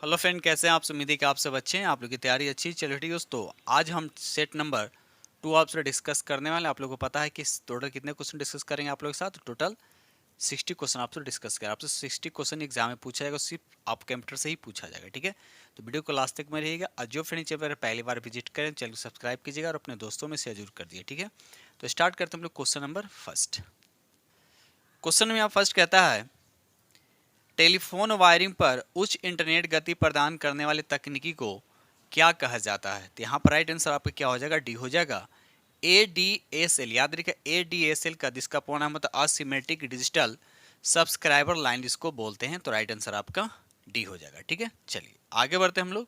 Hello friend, कैसे हैं आप? उम्मीद है कि आप सब अच्छे हैं। आप लोग की तैयारी अच्छी चलो ठीक है दोस्तों। आज हम सेट नंबर 2 आपसे डिस्कस करने वाले हैं। आप लोगों को पता है कि टोटल कितने क्वेश्चन डिस्कस करेंगे आप लोग के साथ? टोटल 60 क्वेश्चन आपसे डिस्कस करें। आपसे 60 क्वेश्चन एग्जाम में पूछा जाएगा, सिर्फ आप कंप्यूटर से ही पूछा जाएगा। ठीक है, तो वीडियो को लास्ट तक में रहिएगा। और जो फ्रेंड चैनल पर पहली बार विजिट करें, चैनल को सब्सक्राइब कीजिएगा और अपने दोस्तों में शेयर जरूर कर दिए। ठीक है, तो स्टार्ट करते हैं हम लोग क्वेश्चन नंबर फर्स्ट। क्वेश्चन में यहाँ फर्स्ट कहता है, टेलीफोन वायरिंग पर उच्च इंटरनेट गति प्रदान करने वाली तकनीकी को क्या कहा जाता है? तो यहाँ पर राइट आंसर आपका क्या हो जाएगा? डी हो जाएगा। ADSL, याद रखिए ADSL का जिसका पूर्ण नाम होता है असिमेट्रिक डिजिटल सब्सक्राइबर लाइन जिसको बोलते हैं। तो राइट आंसर आपका डी हो जाएगा। ठीक है, चलिए आगे बढ़ते हैं हम लोग।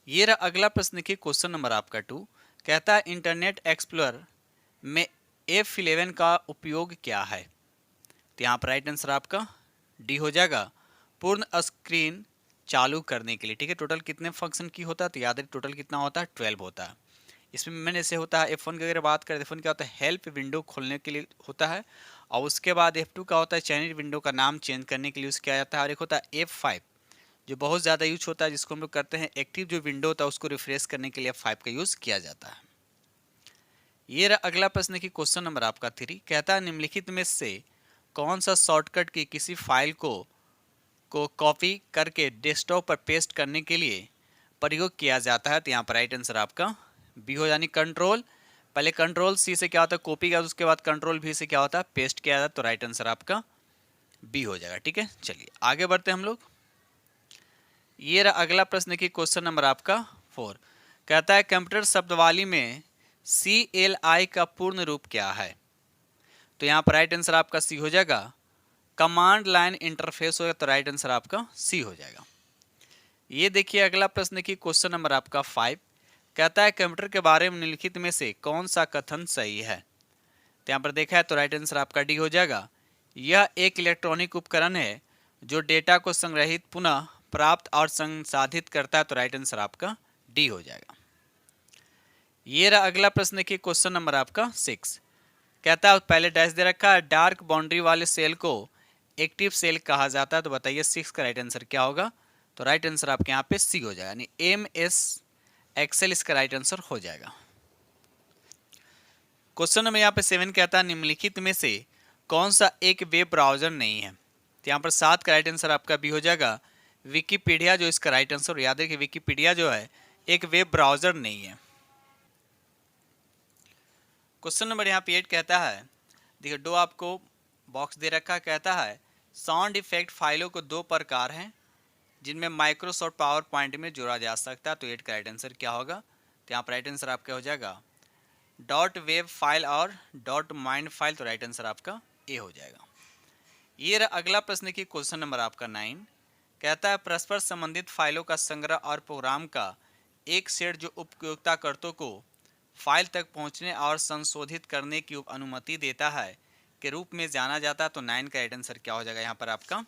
ये रहा अगला प्रश्न। देखिए क्वेश्चन नंबर आपका 2 कहता है, इंटरनेट एक्सप्लोरर में F11 का उपयोग क्या है? तो यहाँ पर राइट आंसर आपका डी हो जाएगा, पूर्ण स्क्रीन चालू करने के लिए। ठीक है, टोटल कितने फंक्शन की होता है? तो याद रखिए टोटल कितना होता है? 12 होता है। इसमें मैंने से होता है F1 की अगर बात करें, F1 क्या होता है? हेल्प विंडो खोलने के लिए होता है। और उसके बाद F2 का होता है चैनल विंडो का नाम चेंज करने के लिए यूज़ किया जाता है। और एक होता है F5 जो बहुत ज़्यादा यूज होता है, जिसको हम लोग करते हैं एक्टिव जो विंडो होता है उसको रिफ्रेश करने के लिए F5 का यूज़ किया जाता है। ये रहा अगला प्रश्न की क्वेश्चन नंबर आपका 3 कहता है, निम्नलिखित में से कौन सा शॉर्टकट की किसी फाइल को कॉपी करके डेस्कटॉप पर पेस्ट करने के लिए प्रयोग किया जाता है? तो यहाँ पर राइट आंसर आपका बी हो, यानी कंट्रोल, पहले कंट्रोल सी से क्या होता है? कॉपी किया, उसके बाद कंट्रोल भी से क्या होता है? पेस्ट किया जाता है। तो राइट आंसर आपका बी हो जाएगा। ठीक है, चलिए आगे बढ़ते हैं हम लोग। ये रहा अगला प्रश्न की क्वेश्चन नंबर आपका 4 कहता है, कंप्यूटर शब्दावली में CLI का पूर्ण रूप क्या है? तो यहाँ पर राइट आंसर आपका सी हो जाएगा, कमांड लाइन इंटरफेस होगा। तो राइट आंसर आपका सी हो जाएगा। ये देखिए अगला प्रश्न की क्वेश्चन नंबर आपका 5 कहता है, कंप्यूटर के बारे में निम्नलिखित में से कौन सा कथन सही है? तो यहाँ पर देखा है तो राइट आंसर आपका डी हो जाएगा, यह एक इलेक्ट्रॉनिक उपकरण है जो डेटा को संग्रहित, पुनः प्राप्त और संसाधित करता है। तो राइट आंसर आपका डी हो जाएगा। ये रहा अगला प्रश्न की क्वेश्चन नंबर आपका 6 कहता है, पहले डैश दे रखा है, डार्क बाउंड्री वाले सेल को एक्टिव सेल कहा जाता है। तो बताइए 6 का राइट आंसर क्या होगा? तो राइट आंसर आपके यहाँ पे सी हो जाएगा, यानी MS Excel इसका राइट आंसर हो जाएगा। क्वेश्चन नंबर यहाँ पे 7 कहता है, निम्नलिखित में से कौन सा एक वेब ब्राउजर नहीं है? तो यहाँ पर 7 का राइट आंसर आपका भी हो जाएगा, विकीपीडिया जो इसका राइट आंसर। याद है कि विकीपीडिया जो है एक वेब ब्राउजर नहीं है। क्वेश्चन नंबर यहाँ पे 8 कहता है, देखिए दो आपको बॉक्स दे रखा है, कहता है साउंड इफेक्ट फाइलों को दो प्रकार हैं जिनमें माइक्रोसॉफ्ट पावर पॉइंट में जोड़ा जा सकता है। तो 8 का राइट आंसर क्या होगा? तो यहाँ पर राइट आंसर आपका हो जाएगा डॉट वेब फाइल और डॉट माइंड फाइल। तो राइट आंसर आपका ए हो जाएगा। ये रहा अगला प्रश्न की क्वेश्चन नंबर आपका 9 कहता है, परस्पर संबंधित फाइलों का संग्रह और प्रोग्राम का एक सेट जो उपयोगकर्ताओं को फाइल तक पहुंचने और संशोधित करने की अनुमति देता है के रूप में जाना जाता है। तो 9 का राइट आंसर क्या हो जाएगा? यहाँ पर आपका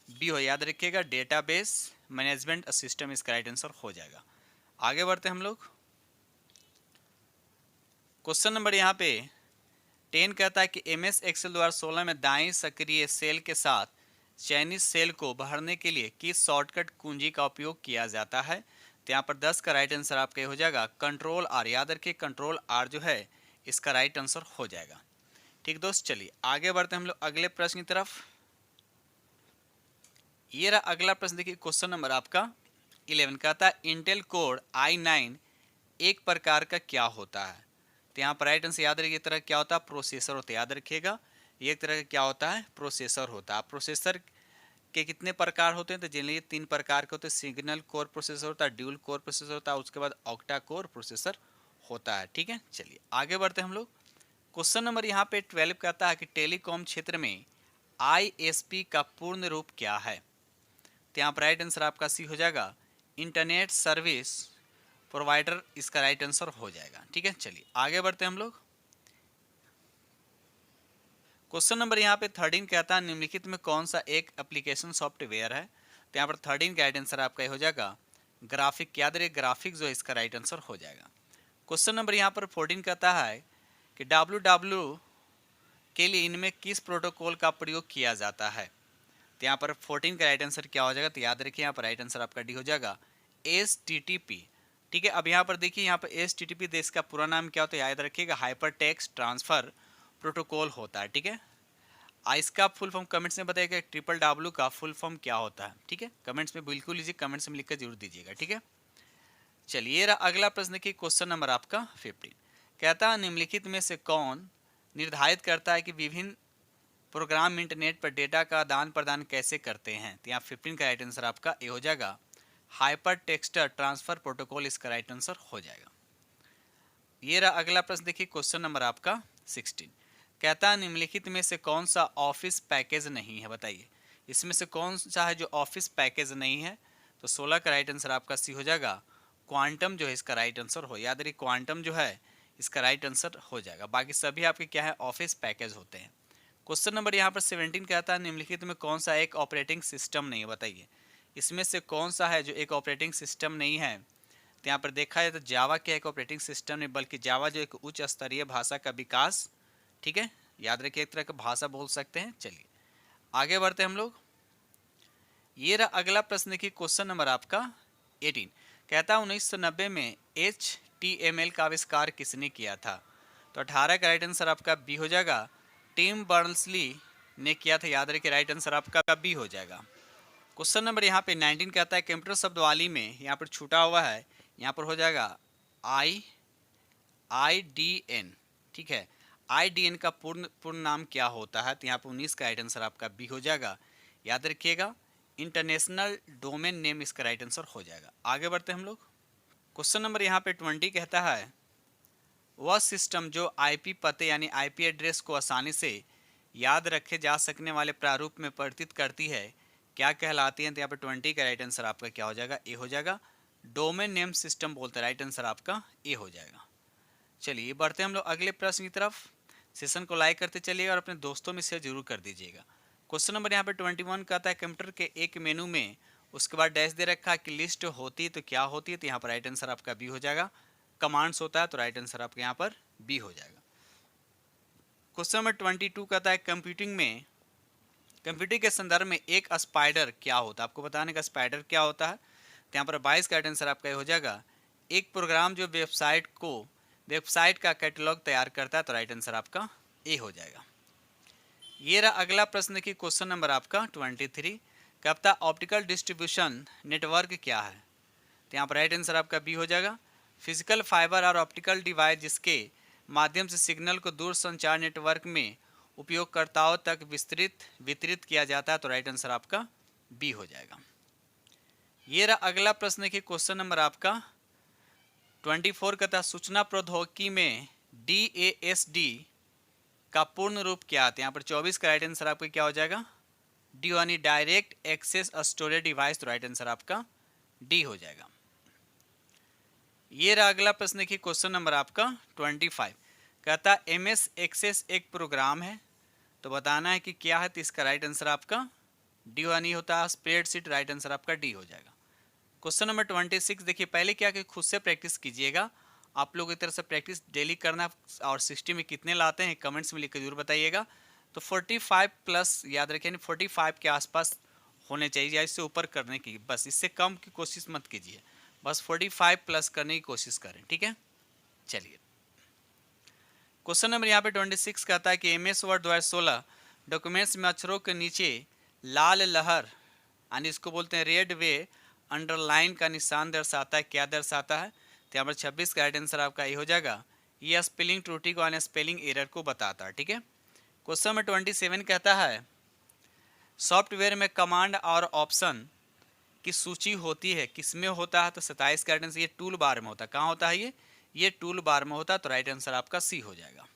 बी हो, याद रखिएगा डेटाबेस मैनेजमेंट सिस्टम इसका राइट आंसर हो जाएगा। आगे बढ़ते हम लोग। क्वेश्चन नंबर यहाँ पे 10 कहता है कि MS Excel 2016 में दाएं सक्रिय सेल के साथ चयनित सेल को भरने के लिए किस शॉर्टकट कुंजी का उपयोग किया जाता है? तो यहाँ पर 10 का राइट आंसर आपका हो जाएगा कंट्रोल R। याद रखिए कंट्रोल R जो है इसका राइट आंसर हो जाएगा। ठीक दोस्त, चलिए आगे बढ़ते हैं हम लोग अगले प्रश्न की तरफ। ये रहा अगला प्रश्न, देखिए क्वेश्चन नंबर आपका 11 कहता है, इंटेल कोर i9 एक प्रकार का क्या होता है? तो यहाँ पर राइट आंसर याद रखिए, तरह क्या होता है? प्रोसेसर होता है। याद रखिएगा ये एक तरह का क्या होता है? प्रोसेसर होता है। प्रोसेसर के कितने प्रकार होते हैं? तो जनरली 3 प्रकार के होते हैं, सिग्नल कोर प्रोसेसर होता है, ड्यूल कोर प्रोसेसर होता है, उसके बाद ऑक्टा कोर प्रोसेसर होता है। ठीक है, चलिए आगे बढ़ते हैं हम लोग। क्वेश्चन नंबर यहाँ पे 12 कहता है कि टेलीकॉम क्षेत्र में ISP का पूर्ण रूप क्या है? तो यहाँ पर राइट आंसर आपका सी हो जाएगा, इंटरनेट सर्विस प्रोवाइडर इसका राइट आंसर हो जाएगा। ठीक है, चलिए आगे बढ़ते हैं हम लोग। क्वेश्चन नंबर यहाँ पे 13 कहता है, निम्नलिखित में कौन सा एक एप्लीकेशन सॉफ्टवेयर है? तो यहाँ पर 13 का राइट आंसर आपका हो जाएगा ग्राफिक। याद रहे ग्राफिक जो है इसका राइट आंसर हो जाएगा। क्वेश्चन नंबर यहाँ पर 14 कहता है कि WW के लिए इनमें किस प्रोटोकॉल का प्रयोग किया जाता है? तो यहाँ पर 14 का राइट आंसर क्या हो जाएगा, तो याद रखिए यहाँ पर राइट आंसर आपका डी हो जाएगा, HTTP। ठीक है, अब यहाँ पर देखिए यहाँ पर HTTP देश का पूरा नाम क्या होता है, याद रखिएगा हाइपर टेक्स्ट ट्रांसफर प्रोटोकॉल होता है। ठीक है, इसका फुल फॉर्म कमेंट्स में बताइएगा, WWW का फुल फॉर्म क्या होता है। ठीक है, कमेंट्स में बिल्कुल लीजिए, कमेंट्स में लिखकर जरूर दीजिएगा। ठीक है, चलिए अगला प्रश्न की क्वेश्चन नंबर आपका 15 कहता है निम्नलिखित में से कौन निर्धारित करता है कि विभिन्न प्रोग्राम इंटरनेट पर डेटा का आदान प्रदान कैसे करते हैं। तो यहाँ 15 का राइट आंसर आपका ए हो जाएगा, हाइपर टेक्स्ट ट्रांसफर प्रोटोकॉल इसका राइट आंसर हो जाएगा। ये रहा अगला प्रश्न, देखिए क्वेश्चन नंबर आपका 16 कहता है निम्नलिखित में से कौन सा ऑफिस पैकेज नहीं है, बताइए इसमें से कौन सा है जो ऑफिस पैकेज नहीं है। तो 16 का राइट आंसर आपका सी हो जाएगा, क्वांटम जो है इसका राइट आंसर हो, याद रखिए क्वांटम जो है इसका राइट आंसर हो जाएगा। बाकी सभी आपके क्या है, ऑफिस पैकेज होते हैं। क्वेश्चन नंबर यहाँ पर 17 कहता है निम्नलिखित में कौन सा एक ऑपरेटिंग सिस्टम नहीं है, बताइए इसमें से कौन सा है जो एक ऑपरेटिंग सिस्टम नहीं है। तो यहाँ पर देखा जाए तो जावा क्या एक ऑपरेटिंग सिस्टम नहीं, बल्कि जावा जो एक उच्च स्तरीय भाषा का विकास, ठीक है याद रखिए एक तरह का भाषा बोल सकते हैं। चलिए आगे बढ़ते हैं हम लोग। ये रहा अगला प्रश्न की क्वेश्चन नंबर आपका 18 कहता है 1990 में HTML का आविष्कार किसने किया था। तो 18 का राइट आंसर आपका बी हो जाएगा, टिम बर्नर्स-ली ने किया था, याद रखिए राइट आंसर आपका बी हो जाएगा। क्वेश्चन नंबर यहाँ पे 19 कहता है कंप्यूटर शब्दवाली में यहाँ पर छूटा हुआ है, यहाँ पर हो जाएगा IDN। ठीक है, IDN का पूर्ण नाम क्या होता है। तो यहाँ पर 19 का राइट आंसर आपका बी हो जाएगा, याद रखिएगा इंटरनेशनल डोमेन नेम इसका राइट आंसर हो जाएगा। आगे बढ़ते हैं हम लोग। क्वेश्चन नंबर यहाँ पे 20 कहता है वह सिस्टम जो IP पते यानी IP एड्रेस को आसानी से याद रखे जा सकने वाले प्रारूप में परिवर्तित करती है क्या कहलाती है। तो यहाँ पे 20 का राइट आंसर आपका क्या हो जाएगा, ए हो जाएगा, डोमेन नेम सिस्टम बोलते हैं, राइट आंसर आपका ए हो जाएगा। चलिए बढ़ते हैं हम लोग अगले प्रश्न की तरफ। सेशन को लाइक करते चलिएगा और अपने दोस्तों में शेयर जरूर कर दीजिएगा। क्वेश्चन नंबर यहाँ पे 21 कहता है कंप्यूटर के एक मेनू में उसके बाद डैश दे रखा है कि लिस्ट होती है तो क्या होती है। तो यहाँ पर राइट आंसर आपका बी हो जाएगा, कमांड्स होता है, तो राइट आंसर आपका यहाँ पर बी हो जाएगा। क्वेश्चन नंबर 22 कहता है कंप्यूटिंग के संदर्भ में एक स्पाइडर क्या होता है, आपको बताने का स्पाइडर क्या होता है। तो यहाँ पर 22 का राइट आंसर आपका हो जाएगा, एक प्रोग्राम जो वेबसाइट का कैटलॉग तैयार करता है, तो राइट आंसर आपका ए हो जाएगा। ये रहा अगला प्रश्न की क्वेश्चन नंबर आपका 23 कहता है ऑप्टिकल डिस्ट्रीब्यूशन नेटवर्क क्या है। तो यहाँ पर राइट आंसर आपका बी हो जाएगा, फिजिकल फाइबर और ऑप्टिकल डिवाइस जिसके माध्यम से सिग्नल को दूर संचार नेटवर्क में उपयोगकर्ताओं तक वितरित किया जाता है, तो राइट आंसर आपका बी हो जाएगा। ये रहा अगला प्रश्न की क्वेश्चन नंबर आपका 24 कहता है सूचना प्रौद्योगिकी में DASD का पूर्ण रूप क्या है। यहाँ पर 24 का राइट आंसर आपका क्या हो जाएगा, डी यानी डायरेक्ट एक्सेस स्टोरेज डिवाइस, तो राइट आंसर आपका डी हो जाएगा। ये रहा अगला प्रश्न की क्वेश्चन नंबर आपका 25 कहता है MS एक्सेस एक प्रोग्राम है, तो बताना है कि क्या है। तो इसका राइट आंसर आपका डी यानी होता है स्प्रेडशीट, राइट आंसर आपका डी हो जाएगा। क्वेश्चन नंबर 26 देखिए पहले क्या कि खुद से प्रैक्टिस कीजिएगा, आप लोग एक तरह से प्रैक्टिस डेली करना, और 60 में कितने लाते हैं कमेंट्स में लिख कर जरूर बताइएगा। तो 45 प्लस याद रखिए, 45 के आसपास होने चाहिए या इससे ऊपर करने की, बस इससे कम की कोशिश मत कीजिए, बस 45 प्लस करने की कोशिश करें। ठीक है, चलिए क्वेश्चन नंबर यहाँ पे 26 कहता है कि MS वर्ड 2016 डॉक्यूमेंट्स में अक्षरों के नीचे लाल लहर यानी इसको बोलते हैं रेड वे अंडरलाइन का निशान दर्शाता है, क्या दर्शाता है। तो यहाँ पर 26 का राइट आंसर आपका ये हो जाएगा, ये स्पेलिंग त्रुटि को यानी स्पेलिंग एरर को बताता है। ठीक है, क्वेश्चन नंबर 27 कहता है सॉफ्टवेयर में कमांड और ऑप्शन की सूची होती है, किसमें होता है। तो 27 का राइट आंसर ये टूल बार में होता है, कहाँ होता है ये टूल बार में होता है, तो राइट आंसर आपका सी हो जाएगा।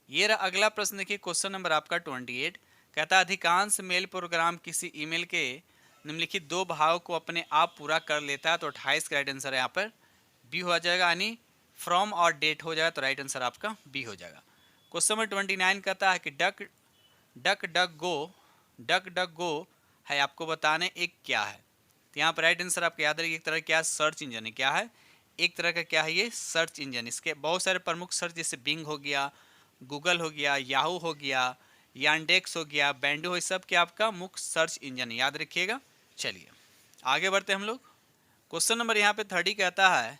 ये रहा अगला प्रश्न की क्वेश्चन नंबर आपका 28 कहता है अधिकांश मेल प्रोग्राम किसी ईमेल के निम्नलिखित दो भागों को अपने आप पूरा कर लेता है, तो 28 का राइट आंसर यहाँ पर बी हो जाएगा, यानी फ्रॉम और डेट हो जाएगा, तो राइट आंसर आपका बी हो जाएगा। क्वेश्चन नंबर 29 कहता है कि डक डक गो है, आपको बताने एक क्या है। तो यहाँ पर राइट आंसर आपको याद रखिए एक तरह क्या सर्च इंजन है, क्या है एक तरह का क्या है ये सर्च इंजन। इसके बहुत सारे प्रमुख सर्च जैसे बिंग हो गया, गूगल हो गया, याहू हो गया, यांडेक्स हो गया, बैंडो हो, सब क्या आपका मुख्य सर्च इंजन, याद रखिएगा। चलिए आगे बढ़ते हम लोग। क्वेश्चन नंबर यहाँ पे 30 कहता है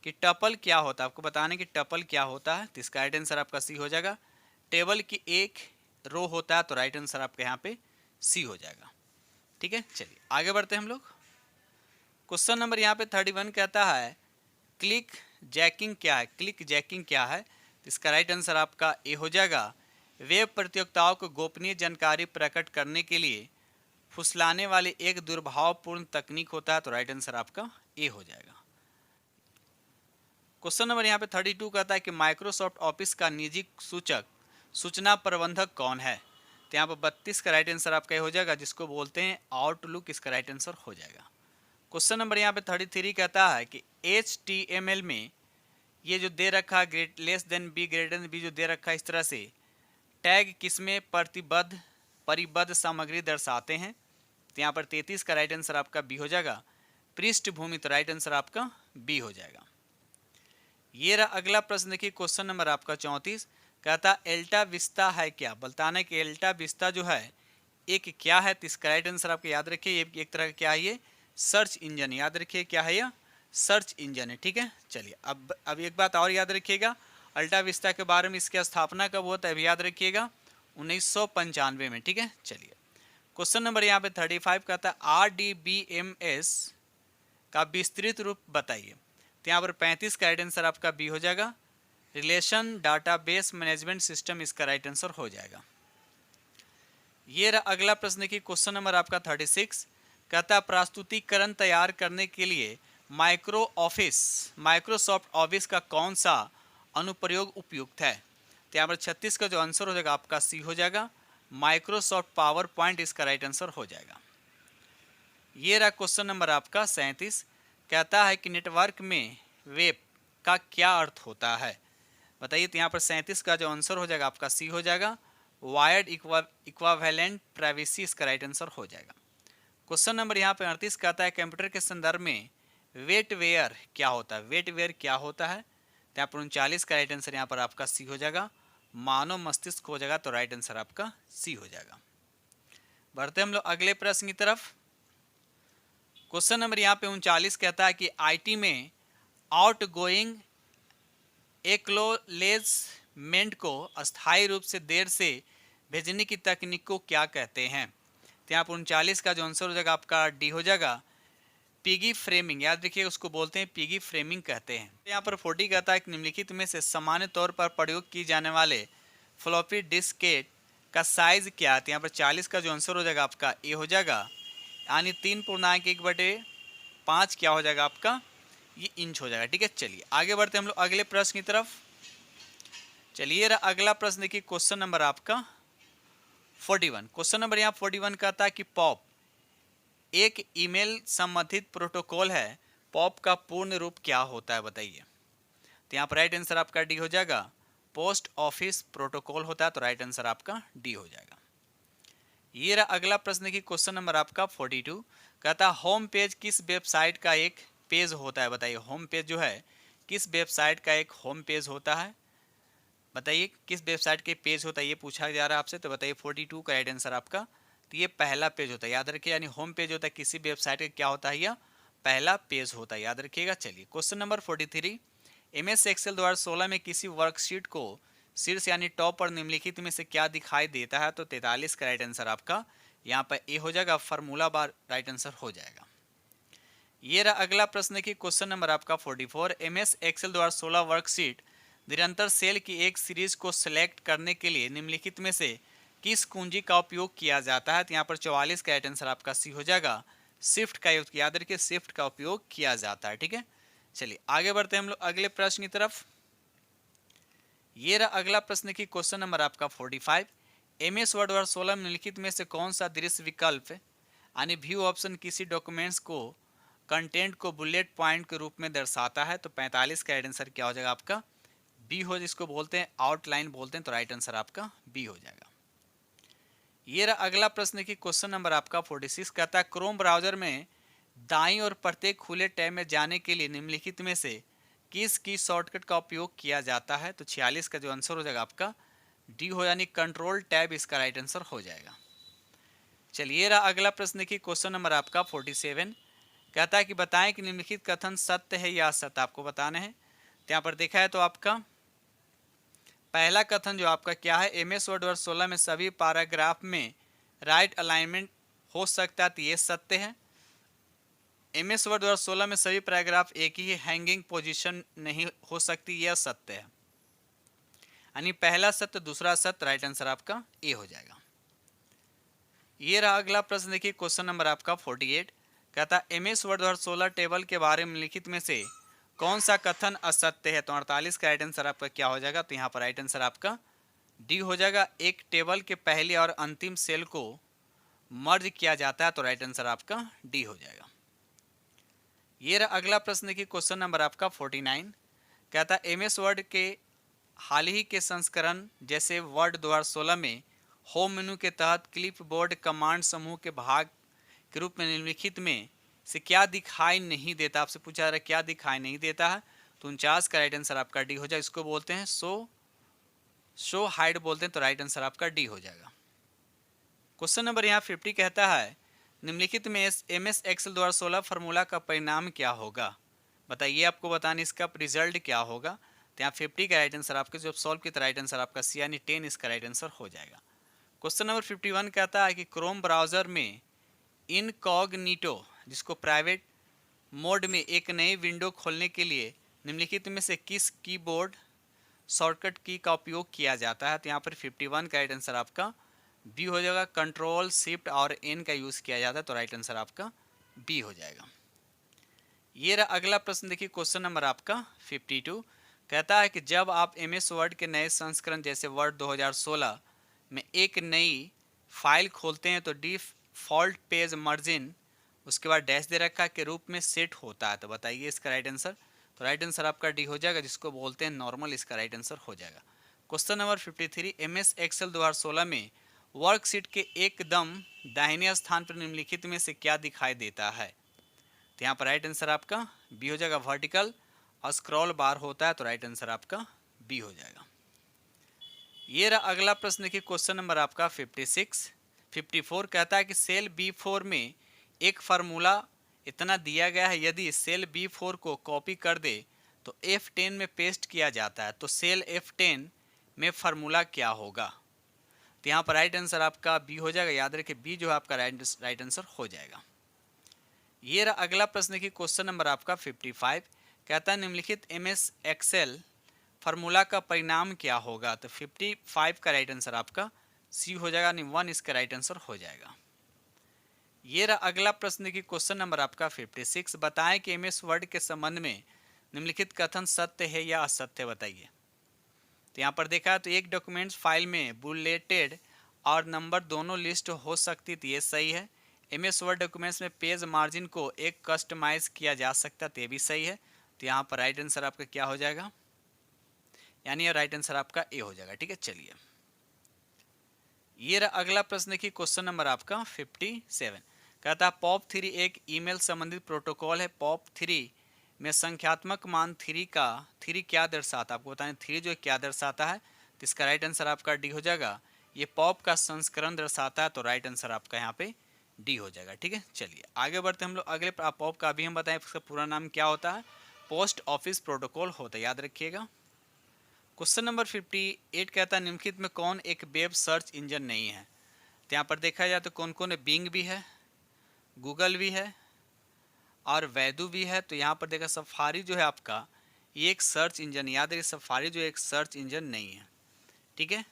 कि टपल क्या होता है, आपको बताने कि टपल क्या होता है। तो इसका राइट आंसर आपका सी हो जाएगा। टेबल की एक रो होता है, तो राइट आंसर आपका यहाँ पे सी हो जाएगा। ठीक है, चलिए आगे बढ़ते हैं हम लोग। क्वेश्चन नंबर यहाँ पे 31 कहता है क्लिक जैकिंग क्या है, क्लिक जैकिंग क्या है। तो इसका राइट आंसर आपका ए हो जाएगा। वेब प्रतियोगिताओं को गोपनीय जानकारी प्रकट करने के लिए फुसलाने वाली एक दुर्भावपूर्ण तकनीक होता है, तो राइट आंसर आपका ए हो जाएगा। क्वेश्चन नंबर यहाँ पे 32 कहता है कि माइक्रोसॉफ्ट ऑफिस का निजी सूचक सूचना प्रबंधक कौन है। तो यहाँ पर 32 का राइट आंसर आपका हो जाएगा, जिसको बोलते हैं आउटलुक, इसका राइट आंसर हो जाएगा। क्वेश्चन नंबर यहाँ पे 33 कहता है कि HTML में ये जो दे रखा है great less than B greater than B जो दे रखा है, इस तरह से टैग किसमें परिबद्ध सामग्री दर्शाते हैं। तो यहाँ पर 33 का राइट आंसर आपका बी हो जाएगा, पृष्ठभूमि, तो राइट आंसर आपका बी हो जाएगा। ये रहा अगला प्रश्न, देखिए क्वेश्चन नंबर आपका 34 कहता एल्टा विस्ता है क्या। बताना है कि एल्टा विस्ता जो है एक क्या है। तो इसका राइट आंसर आपको याद रखिए, ये एक तरह का क्या है, ये सर्च इंजन, याद रखिए क्या है, यह सर्च इंजन है। ठीक है, चलिए अब एक बात और याद रखिएगा, अल्टा विस्ता के बारे में, इसकी स्थापना कब हुआ था अभी याद रखिएगा, 1995 में। ठीक है, चलिए क्वेश्चन नंबर यहाँ पे 35 कहता है RDBMS का विस्तृत रूप बताइए। तो यहाँ पर 35 का राइट आंसर आपका बी हो जाएगा, रिलेशन डाटाबेस मैनेजमेंट सिस्टम, इसका राइट आंसर हो जाएगा। ये रहा अगला प्रश्न की क्वेश्चन नंबर आपका 36 कहता प्रस्तुतिकरण तैयार करने के लिए माइक्रोसॉफ्ट ऑफिस का कौन सा अनुप्रयोग उपयुक्त है। तो यहाँ पर 36 का जो आंसर हो जाएगा आपका सी हो जाएगा, माइक्रोसॉफ्ट पावर पॉइंट, इसका राइट आंसर हो जाएगा। ये रहा क्वेश्चन नंबर आपका 37 कहता है कि नेटवर्क में वेब का क्या अर्थ होता है। बताइए। तो यहाँ पर 37 का जो आंसर हो जाएगा आपका सी हो जाएगा, वायर्ड इक्वावेलेंट प्राइवेसी, इसका राइट आंसर हो जाएगा। क्वेश्चन नंबर यहाँ पे 38 कहता है कंप्यूटर के संदर्भ में वेटवेयर क्या होता है। वेटवेयर क्या होता है। तो यहाँ पर 39 का राइट आंसर यहाँ पर आपका सी हो जाएगा, मानव मस्तिष्क हो जाएगा, तो राइट आंसर आपका सी हो जाएगा। बढ़ते हम लोग अगले प्रश्न की तरफ। क्वेश्चन नंबर यहाँ पे 39 कहता है कि आईटी में आउटगोइंग एक्नॉलेजमेंट को अस्थायी रूप से देर से भेजने की तकनीक को क्या कहते हैं। तो यहाँ पर 39 का जो आंसर हो जाएगा आपका डी हो जाएगा, पिगी फ्रेमिंग, याद रखिए उसको बोलते हैं पिगी फ्रेमिंग कहते हैं। यहाँ पर 40 कहता है कि निम्नलिखित में से सामान्य तौर पर प्रयोग की जाने वाले फ्लॉपी डिस्केट का साइज क्या है। तो यहाँ पर 40 का जो आंसर हो जाएगा आपका ए हो जाएगा, यानी 3.1/5 क्या हो जाएगा आपका, ये इंच हो जाएगा। ठीक है, चलिए आगे बढ़ते हम लोग अगले प्रश्न की तरफ। चलिए अगला प्रश्न देखिए क्वेश्चन नंबर आपका 41। क्वेश्चन नंबर यहाँ 41 कहता है कि पॉप एक ईमेल संबंधित प्रोटोकॉल है, पॉप का पूर्ण रूप क्या होता है बताइए। तो यहाँ पर राइट आंसर आपका डी हो जाएगा, पोस्ट ऑफिस प्रोटोकॉल होता है, तो राइट आंसर आपका डी हो जाएगा। ये रहा अगला प्रश्न की क्वेश्चन नंबर आपका 42 कहता है होम पेज किस वेबसाइट का एक पेज होता है। बताइए होम पेज जो है किस वेबसाइट का एक होम पेज होता है। बताइए किस वेबसाइट के पेज होता है, ये पूछा जा रहा है आपसे। तो बताइए 42 का राइट आंसर आपका, तो ये पहला पेज होता है, याद रखिए, यानी होम पेज होता है किसी वेबसाइट का क्या होता है, यह पहला पेज होता है, याद रखिएगा। चलिए क्वेश्चन नंबर 43 MS एक्सेल 2016 में किसी वर्कशीट को शीर्ष यानी टॉप पर निम्नलिखित में से क्या दिखाई देता है। तो 43 का राइट आंसर आपका यहाँ पर ए हो जाएगा, फार्मूला बार राइट आंसर हो जाएगा। ये रहा अगला प्रश्न की क्वेश्चन नंबर आपका 44 MS एक्सेल 2016 वर्कशीट निरंतर सेल की एक सीरीज को सिलेक्ट करने के लिए निम्नलिखित में से किस कुंजी का उपयोग किया जाता है। तो यहाँ पर 44 का राइट आंसर आपका सी हो जाएगा, शिफ्ट का, याद रखिए शिफ्ट का उपयोग किया जाता है। ठीक है, चलिए आगे बढ़ते हैं हम लोग अगले प्रश्न की तरफ। ये रहा अगला प्रश्न की क्वेश्चन नंबर आपका 45 MS वर्ड 2016 में निम्नलिखित में से कौन सा दृश्य विकल्प यानी व्यू ऑप्शन किसी डॉक्यूमेंट्स को कंटेंट को बुलेट पॉइंट के रूप में दर्शाता है। तो 45 का राइट आंसर क्या हो जाएगा आपका, बी हो, जिसको बोलते हैं आउटलाइन बोलते हैं, तो राइट आंसर आपका बी हो जाएगा। ये रहा अगला प्रश्न की क्वेश्चन नंबर आपका 46 कहता है क्रोम ब्राउजर में दाईं और प्रत्येक खुले टैब में जाने के लिए निम्नलिखित में से किस की शॉर्टकट का उपयोग किया जाता है। तो 46 का जो आंसर हो जाएगा आपका डी हो, यानी कंट्रोल टैब इसका राइट आंसर हो जाएगा। चलिए रहा अगला प्रश्न देखिए, क्वेश्चन नंबर आपका 47 कहता है कि बताएं कि निम्नलिखित कथन सत्य है या असत्य, आपको बताना है। तो यहाँ पर देखा है तो आपका पहला कथन जो आपका क्या है, MS वर्ड वर्ष 16 में सभी पैराग्राफ में राइट अलाइनमेंट हो सकता है, तो ये सत्य है। MS वर्ड वर्ष 16 में सभी पैराग्राफ एक ही हैंगिंग पोजीशन नहीं हो सकती, यह सत्य है। यानी पहला सत्य दूसरा सत्य, राइट आंसर आपका ए हो जाएगा। ये रहा अगला प्रश्न देखिए, क्वेश्चन नंबर आपका 48 कहता है MS वर्ड वर्ष 16 टेबल के बारे में लिखित में से कौन सा कथन असत्य है। तो 48 का राइट आंसर आपका क्या हो जाएगा, तो यहाँ पर राइट आंसर आपका डी हो जाएगा। एक टेबल के पहले और अंतिम सेल को मर्ज किया जाता है, तो राइट आंसर आपका डी हो जाएगा। ये रहा अगला प्रश्न देखिए, क्वेश्चन नंबर आपका 49 कहता है MS वर्ड के हाल ही के संस्करण जैसे वर्ड 2016 में होम मेनू के तहत क्लिप बोर्ड कमांड समूह के भाग के रूप में निम्नलिखित में से क्या दिखाई नहीं देता। आपसे पूछा जा रहा है क्या दिखाई नहीं देता है, तो 49 का राइट आंसर आपका डी हो जाए। इसको बोलते हैं शो हाइड बोलते हैं, तो राइट आंसर आपका डी हो जाएगा। क्वेश्चन नंबर यहाँ 50 कहता है निम्नलिखित में MS एक्सेल 2016 फार्मूला का परिणाम क्या होगा। बताइए, आपको बताने इसका रिजल्ट क्या होगा। तो यहाँ 50 का राइट आंसर आपका जब सॉल्व किया तो राइट आंसर आपका सी यानी 10 इसका राइट आंसर हो जाएगा। क्वेश्चन नंबर 51 कहता है कि क्रोम ब्राउजर में इनकॉग्निटो जिसको प्राइवेट मोड में एक नई विंडो खोलने के लिए निम्नलिखित में से किस कीबोर्ड शॉर्टकट की का उपयोग किया जाता है। तो यहाँ पर 51 का राइट आंसर आपका बी हो जाएगा। कंट्रोल शिफ्ट और एन का यूज़ किया जाता है, तो राइट आंसर आपका बी हो जाएगा। ये रहा अगला प्रश्न देखिए, क्वेश्चन नंबर आपका 52 कहता है कि जब आप MS वर्ड के नए संस्करण जैसे वर्ड 2016 में एक नई फाइल खोलते हैं तो डिफॉल्ट पेज मार्जिन उसके बाद डैश दे रखा के रूप में सेट होता है। तो बताइए इसका राइट आंसर। तो राइट आंसर आपका डी हो जाएगा, जिसको बोलते हैं नॉर्मल, इसका राइट आंसर हो जाएगा। क्वेश्चन नंबर 53 MS एक्सेल 2016 में वर्कशीट के एकदम दाहिने स्थान पर निम्नलिखित में से क्या दिखाई देता है। तो यहाँ पर राइट आंसर आपका बी हो जाएगा। वर्टिकल और स्क्रॉल बार होता है, तो राइट आंसर आपका बी हो जाएगा। ये रहा अगला प्रश्न देखिए, क्वेश्चन नंबर आपका 54 कहता है कि सेल B4 में एक फार्मूला इतना दिया गया है, यदि सेल B4 को कॉपी कर दे तो F10 में पेस्ट किया जाता है, तो सेल F10 में फार्मूला क्या होगा। तो यहाँ पर राइट आंसर आपका बी हो जाएगा। याद रखिए बी जो है आपका राइट आंसर हो जाएगा। ये रहा अगला प्रश्न देखिए, क्वेश्चन नंबर आपका 55 कहता है निम्नलिखित MS एक्सेल फार्मूला का परिणाम क्या होगा। तो 55 का राइट आंसर आपका सी हो जाएगा, यानी 1 इसका राइट आंसर हो जाएगा। ये रहा अगला प्रश्न देखिए, क्वेश्चन नंबर आपका 56 बताएं कि MS वर्ड के संबंध में निम्नलिखित कथन सत्य है या असत्य, बताइए। तो यहाँ पर देखा है तो एक डॉक्यूमेंट्स फाइल में बुलेटेड और नंबर दोनों लिस्ट हो सकती थी, ये सही है। MS वर्ड डॉक्यूमेंट्स में पेज मार्जिन को एक कस्टमाइज किया जा सकता, तो ये भी सही है। तो यहाँ पर राइट आंसर आपका क्या हो जाएगा, यानी राइट आंसर आपका ए हो जाएगा। ठीक है, चलिए ये रहा अगला प्रश्न देखिए, क्वेश्चन नंबर आपका 57 कहता है POP3 एक ईमेल संबंधित प्रोटोकॉल है। POP3 में संख्यात्मक मान 3 क्या दर्शाता है, आपको बताएं 3 जो क्या दर्शाता है। तो इसका राइट आंसर आपका डी हो जाएगा। ये POP का संस्करण दर्शाता है, तो राइट आंसर आपका यहाँ पे डी हो जाएगा। ठीक है, चलिए आगे बढ़ते हम लोग अगले। POP का भी हम बताएं इसका पूरा नाम क्या होता है, पोस्ट ऑफिस प्रोटोकॉल होता है, याद रखिएगा। क्वेश्चन नंबर 58 कहता है निम्नलिखित में कौन एक वेब सर्च इंजन नहीं है। तो यहाँ पर देखा जाए तो कौन कौन है, बिंग भी है, गूगल भी है और वैदू भी है। तो यहाँ पर देखा सफारी जो है आपका ये एक सर्च इंजन, याद रखिए सफारी जो एक सर्च इंजन नहीं है, ठीक है,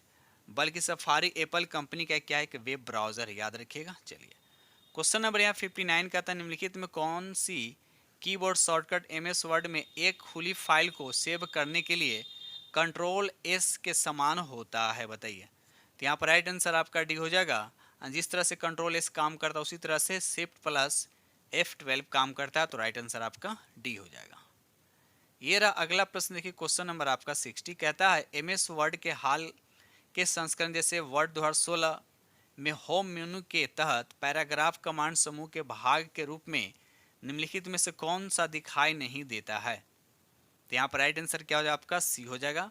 बल्कि सफारी एप्पल कंपनी का क्या है कि वेब ब्राउज़र है, याद रखिएगा। चलिए क्वेश्चन नंबर यहाँ 59 कहता है निम्नलिखित में कौन सी कीबोर्ड शॉर्टकट MS वर्ड में एक खुली फाइल को सेव करने के लिए कंट्रोल S के समान होता है, बताइए। तो यहाँ पर राइट आंसर आपका डी हो जाएगा। जिस तरह से कंट्रोल S काम करता है उसी तरह से शिफ्ट प्लस F12 काम करता है, तो राइट आंसर आपका डी हो जाएगा। ये रहा अगला प्रश्न देखिए, क्वेश्चन नंबर आपका 60 कहता है MS वर्ड के हाल के संस्करण जैसे वर्ड 2016 में होम मेनू के तहत पैराग्राफ कमांड समूह के भाग के रूप में निम्नलिखित में से कौन सा दिखाई नहीं देता है। तो यहाँ पर राइट आंसर क्या हो जाएगा आपका सी हो जाएगा।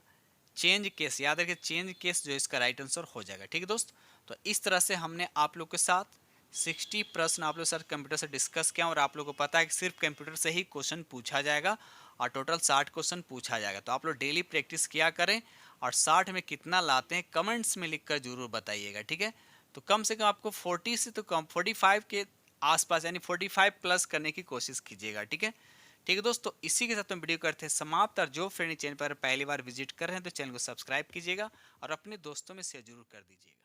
चेंज केस, याद रखिए चेंज केस जो इसका राइट आंसर हो जाएगा। ठीक है दोस्त, तो इस तरह से हमने आप लोग के साथ 60 प्रश्न आप लोग सर कंप्यूटर से डिस्कस किया और आप लोग को पता है कि सिर्फ कंप्यूटर से ही क्वेश्चन पूछा जाएगा और टोटल 60 क्वेश्चन पूछा जाएगा। तो आप लोग डेली प्रैक्टिस किया करें और 60 में कितना लाते हैं कमेंट्स में लिखकर जरूर बताइएगा। ठीक है, तो कम से कम आपको 40 से तो कम 45 के आसपास यानी 45 प्लस करने की कोशिश कीजिएगा। ठीक है, ठीक है दोस्तों, इसी के साथ हम वीडियो करते हैं समाप्त। और जो फ्रेंड चैनल पर पहली बार विजिट कर रहे हैं तो चैनल को सब्सक्राइब कीजिएगा और अपने दोस्तों में शेयर जरूर कर दीजिएगा।